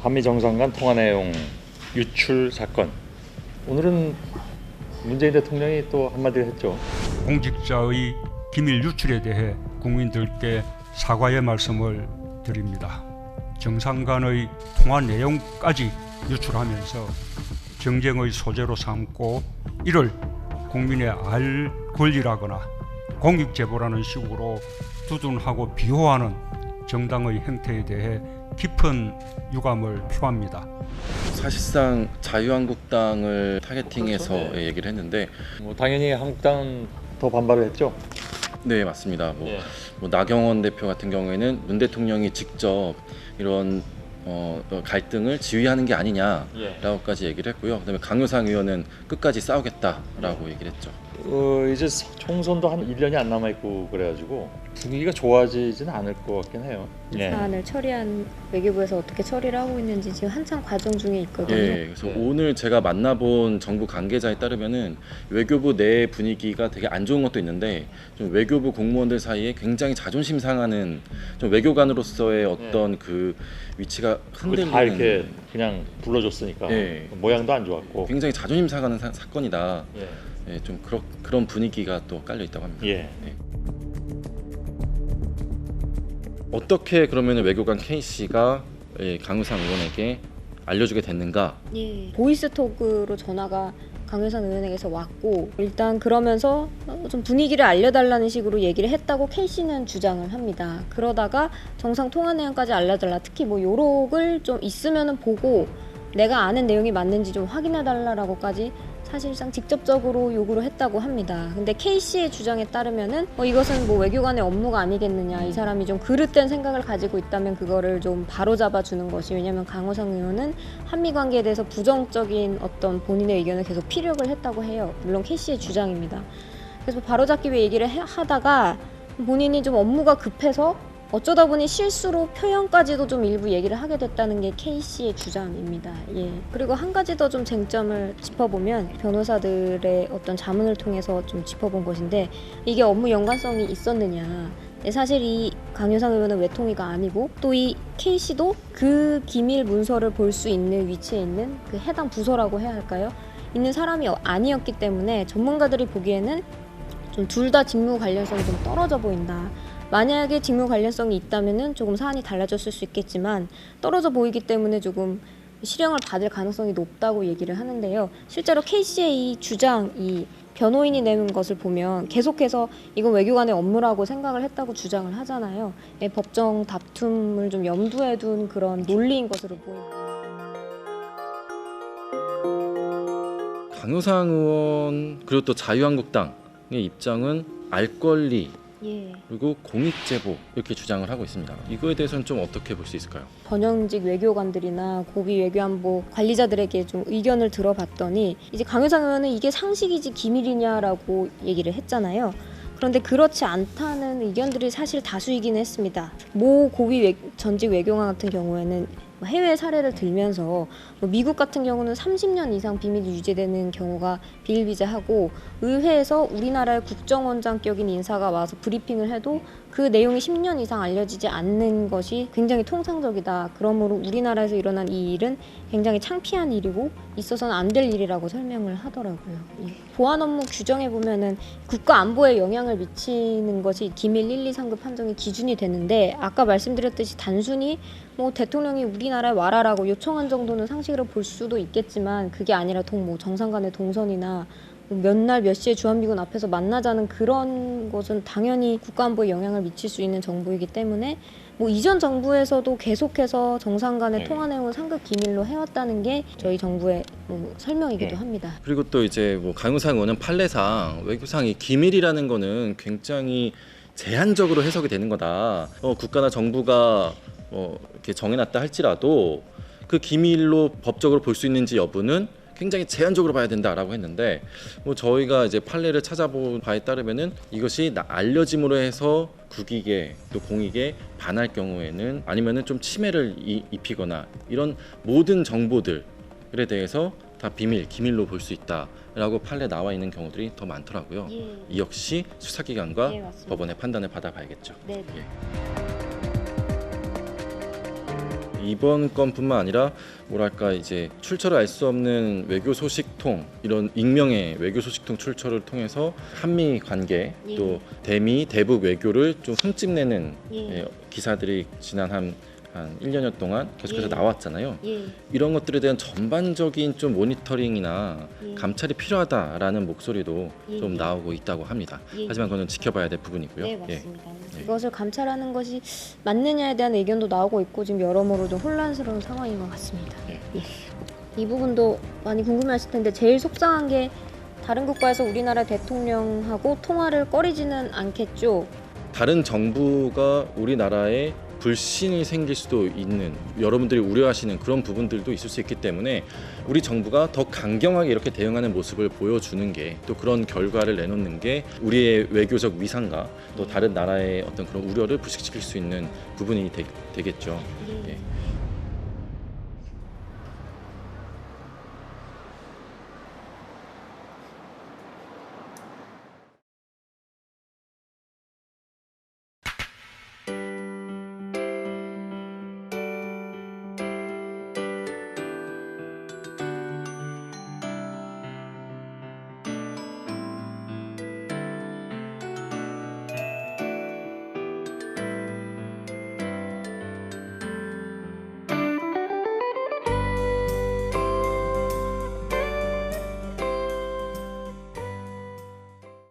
한미 정상 간 통화 내용 유출 사건. 오늘은 문재인 대통령이 또 한마디를 했죠. 공직자의 기밀 유출에 대해 국민들께 사과의 말씀을 드립니다. 정상 간의 통화 내용까지 유출하면서 정쟁의 소재로 삼고 이를 국민의 알 권리라거나 공익제보라는 식으로 두둔하고 비호하는 정당의 행태에 대해 깊은 유감을 표합니다. 사실상 자유한국당을 타겟팅해서 그렇죠. 네. 얘기를 했는데 뭐 당연히 한국당은 더 반발을 했죠. 네 맞습니다. 예. 뭐 나경원 대표 같은 경우에는 문 대통령이 직접 이런 갈등을 지휘하는 게 아니냐라고까지 얘기를 했고요. 그다음에 강효상 의원은 끝까지 싸우겠다라고 얘기를 했죠. 이제 총선도 한 1년이 안 남아 있고 그래가지고 분위기가 좋아지지는 않을 것 같긴 해요. 사안을 처리한 외교부에서 어떻게 처리를 하고 있는지 지금 한창 과정 중에 있거든요. 예, 그래서 네. 오늘 제가 만나본 정부 관계자에 따르면은 외교부 내 분위기가 되게 안 좋은 것도 있는데 좀 외교부 공무원들 사이에 굉장히 자존심 상하는 좀 외교관으로서의 어떤 그 위치가 그걸 흔들리는 다 이렇게 그냥 불러줬으니까 예. 모양도 안 좋았고. 굉장히 자존심 상하는 사건이다. 예. 예, 좀 그런 분위기가 또 깔려 있다고 합니다. 예. 어떻게 그러면 외교관 K 씨가 강효상 의원에게 알려주게 됐는가? 보이스톡으로 전화가 강효상 의원에게서 왔고 일단 그러면서 좀 분위기를 알려달라는 식으로 얘기를 했다고 K씨는 주장을 합니다. 그러다가 정상 통화 내용까지 알려달라. 특히 뭐 요록을 좀 있으면은 보고 내가 아는 내용이 맞는지 좀 확인해달라라고까지 사실상 직접적으로 요구를 했다고 합니다. 근데 K씨의 주장에 따르면은 이것은 뭐 외교관의 업무가 아니겠느냐. 이 사람이 좀 그릇된 생각을 가지고 있다면 그거를 좀 바로잡아 주는 것이, 왜냐하면 강효상 의원은 한미 관계에 대해서 부정적인 어떤 본인의 의견을 계속 피력을 했다고 해요. 물론 K씨의 주장입니다. 그래서 바로잡기 위해 얘기를 하다가 본인이 좀 업무가 급해서 어쩌다 보니 실수로 표현까지도 좀 일부 얘기를 하게 됐다는 게 K씨의 주장입니다. 예. 그리고 한 가지 더 좀 쟁점을 짚어보면 변호사들의 어떤 자문을 통해서 좀 짚어본 것인데 이게 업무 연관성이 있었느냐. 사실 이 강효상 의원은 외통위가 아니고 또 이 K씨도 그 기밀 문서를 볼 수 있는 위치에 있는 그 해당 부서라고 해야 할까요? 있는 사람이 아니었기 때문에 전문가들이 보기에는 좀 둘 다 직무 관련성이 좀 떨어져 보인다. 만약에 직무 관련성이 있다면은 조금 사안이 달라졌을 수 있겠지만 떨어져 보이기 때문에 조금 실형을 받을 가능성이 높다고 얘기를 하는데요. 실제로 K씨의 이 주장, 이 변호인이 내는 것을 보면 계속해서 이건 외교관의 업무라고 생각을 했다고 주장을 하잖아요. 법정 다툼을 좀 염두에 둔 그런 논리인 것으로 보입니다. 강효상 의원 그리고 또 자유한국당의 입장은 알 권리 그리고 공익제보 이렇게 주장을 하고 있습니다. 이거에 대해서는 좀 어떻게 볼 수 있을까요? 전형직 외교관들이나 고위 외교안보 관리자들에게 좀 의견을 들어봤더니 이제 강효상 의원은 이게 상식이지 기밀이냐라고 얘기를 했잖아요. 그런데 그렇지 않다는 의견들이 사실 다수이긴 했습니다. 모 고위 전직 외교관 같은 경우에는 해외 사례를 들면서 미국 같은 경우는 30년 이상 비밀이 유지되는 경우가 비일비재하고 의회에서 우리나라의 국정원장격인 인사가 와서 브리핑을 해도 그 내용이 10년 이상 알려지지 않는 것이 굉장히 통상적이다. 그러므로 우리나라에서 일어난 이 일은 굉장히 창피한 일이고 있어서는 안 될 일이라고 설명을 하더라고요. 이 보안 업무 규정에 보면은 국가 안보에 영향을 미치는 것이 기밀 1, 2, 3급 판정의 기준이 되는데 아까 말씀드렸듯이 단순히 뭐 대통령이 우리나라에 와라라고 요청한 정도는 상식으로 볼 수도 있겠지만 그게 아니라 정상 간의 동선이나 몇 날 몇 시에 주한미군 앞에서 만나자는 그런 것은 당연히 국가안보에 영향을 미칠 수 있는 정보이기 때문에 뭐 이전 정부에서도 계속해서 정상 간의 통화 내용을 상급 기밀로 해왔다는 게 저희 정부의 설명이기도 합니다. 그리고 또 이제 뭐 강효상 의원은 판례상 외교상이 기밀이라는 거는 굉장히 제한적으로 해석이 되는 거다. 국가나 정부가 이렇게 정해놨다 할지라도 그 기밀로 법적으로 볼 수 있는지 여부는 굉장히 제한적으로 봐야 된다라고 했는데 뭐 저희가 이제 판례를 찾아본 바에 따르면은 이것이 알려짐으로 해서 국익에 또 공익에 반할 경우에는 아니면은 좀 침해를 입히거나 이런 모든 정보들에 대해서 다 기밀로 볼 수 있다라고 판례 나와 있는 경우들이 더 많더라고요. 이 역시 수사기관과 법원의 판단을 받아봐야겠죠. 네. 이번 건뿐만 아니라 뭐랄까 이제 출처를 알 수 없는 외교 소식통 이런 익명의 외교 소식통 출처를 통해서 한미 관계 예. 또 대미 대북 외교를 좀 흠집내는 예. 기사들이 지난 한 1년여 동안 계속해서 예. 나왔잖아요. 예. 이런 것들에 대한 전반적인 좀 모니터링이나 예. 감찰이 필요하다라는 목소리도 예. 좀 나오고 있다고 합니다. 예. 하지만 그건 지켜봐야 될 부분이고요. 네, 예. 맞습니다. 이것을 감찰하는 것이 맞느냐에 대한 의견도 나오고 있고 지금 여러모로 좀 혼란스러운 상황인 것 같습니다. 예. 예. 이 부분도 많이 궁금해하실 텐데 제일 속상한 게 다른 국가에서 우리나라 대통령하고 통화를 꺼리지는 않겠죠. 다른 정부가 우리나라에 불신이 생길 수도 있는 여러분들이 우려하시는 그런 부분들도 있을 수 있기 때문에 우리 정부가 더 강경하게 이렇게 대응하는 모습을 보여주는 게 또 그런 결과를 내놓는 게 우리의 외교적 위상과 또 다른 나라의 어떤 그런 우려를 불식시킬 수 있는 부분이 되겠죠. 예.